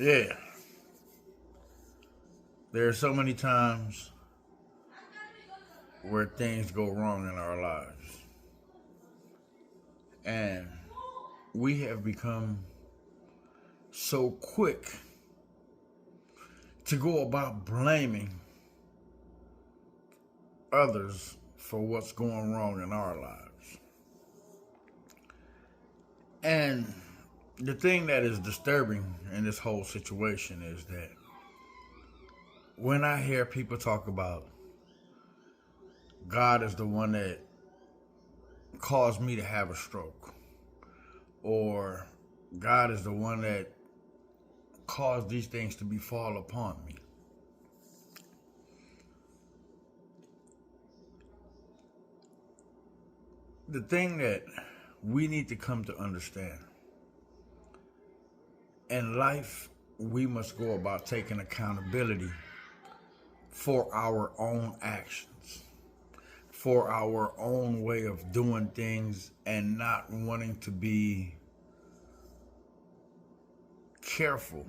Yeah, there are so many times where things go wrong in our lives, and we have become so quick to go about blaming others for what's going wrong in our lives. And the thing that is disturbing in this whole situation is that when I hear people talk about God is the one that caused me to have a stroke, or God is the one that caused these things to befall upon me, the thing that we need to come to understand in life, we must go about taking accountability for our own actions, for our own way of doing things, and not wanting to be careful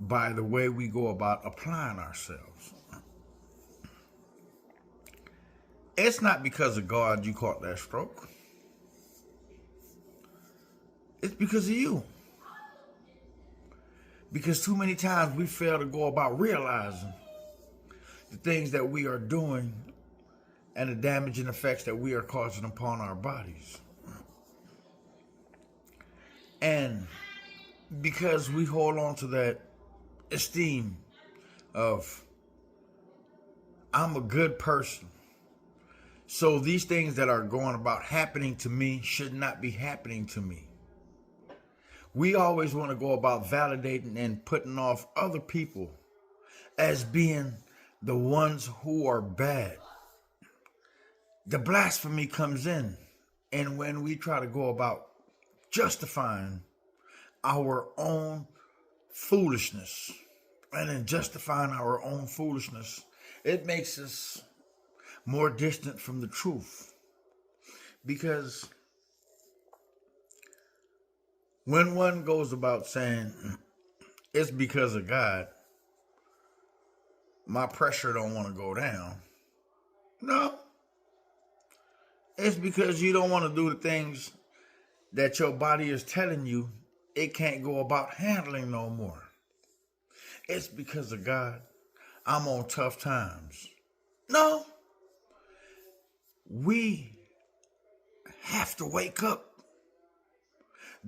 by the way we go about applying ourselves. It's not because of God you caught that stroke. It's because of you. Because too many times we fail to go about realizing the things that we are doing and the damaging effects that we are causing upon our bodies. And because we hold on to that esteem of, I'm a good person, so these things that are going about happening to me should not be happening to me. We always want to go about validating and putting off other people as being the ones who are bad. The blasphemy comes in, and when we try to go about justifying our own foolishness, and in justifying our own foolishness, it makes us more distant from the truth. Because when one goes about saying, it's because of God, my pressure don't want to go down. No, it's because you don't want to do the things that your body is telling you it can't go about handling no more. It's because of God, I'm on tough times. No, we have to wake up.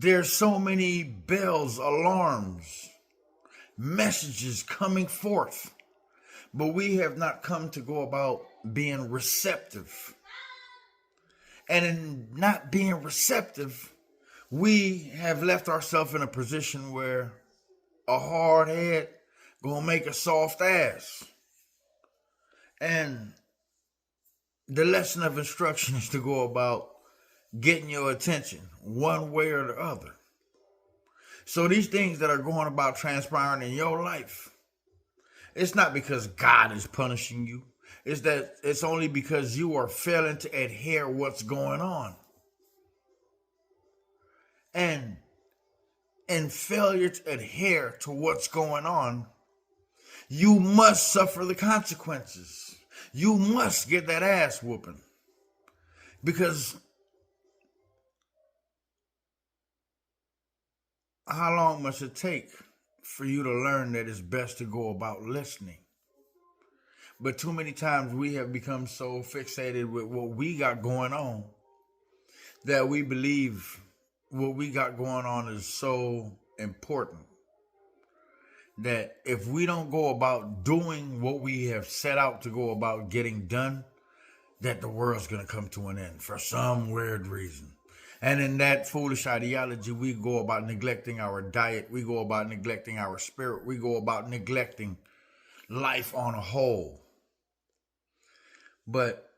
There's so many bells, alarms, messages coming forth, but we have not come to go about being receptive. And in not being receptive, we have left ourselves in a position where a hard head gonna make a soft ass. And the lesson of instruction is to go about getting your attention one way or the other. So these things that are going about transpiring in your life, it's not because God is punishing you. It's only because you are failing to adhere what's going on. And in failure to adhere to what's going on, you must suffer the consequences. You must get that ass whooping. Because how long must it take for you to learn that it's best to go about listening? But too many times we have become so fixated with what we got going on that we believe what we got going on is so important that if we don't go about doing what we have set out to go about getting done, that the world's going to come to an end for some weird reason. And in that foolish ideology, we go about neglecting our diet. We go about neglecting our spirit. We go about neglecting life on a whole. But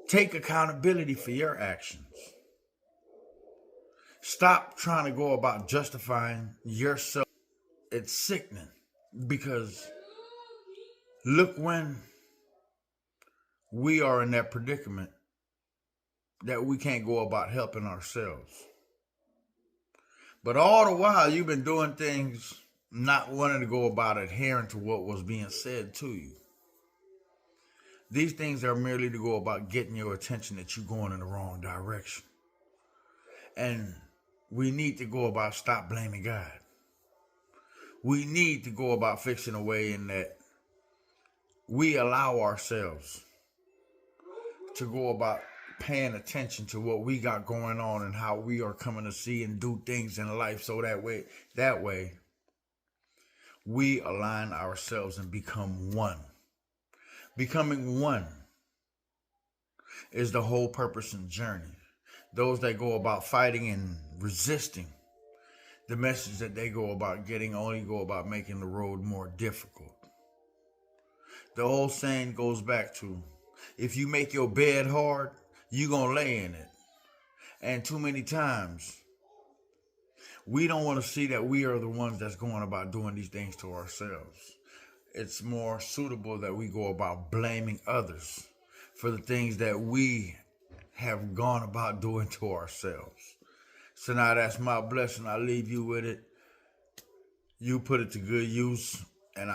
take accountability for your actions. Stop trying to go about justifying yourself. It's sickening because look when we are in that predicament that we can't go about helping ourselves. But all the while, you've been doing things not wanting to go about adhering to what was being said to you. These things are merely to go about getting your attention that you're going in the wrong direction. And we need to go about stop blaming God. We need to go about fixing a way in that we allow ourselves to go about paying attention to what we got going on and how we are coming to see and do things in life, so that way we align ourselves and become one. Becoming one is the whole purpose and journey. Those that go about fighting and resisting the message that they go about getting only go about making the road more difficult. The old saying goes back to, if you make your bed hard, you're going to lay in it. And too many times, we don't want to see that we are the ones that's going about doing these things to ourselves. It's more suitable that we go about blaming others for the things that we have gone about doing to ourselves. So now that's my blessing. I leave you with it. You put it to good use, and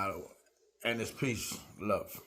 it's peace, love.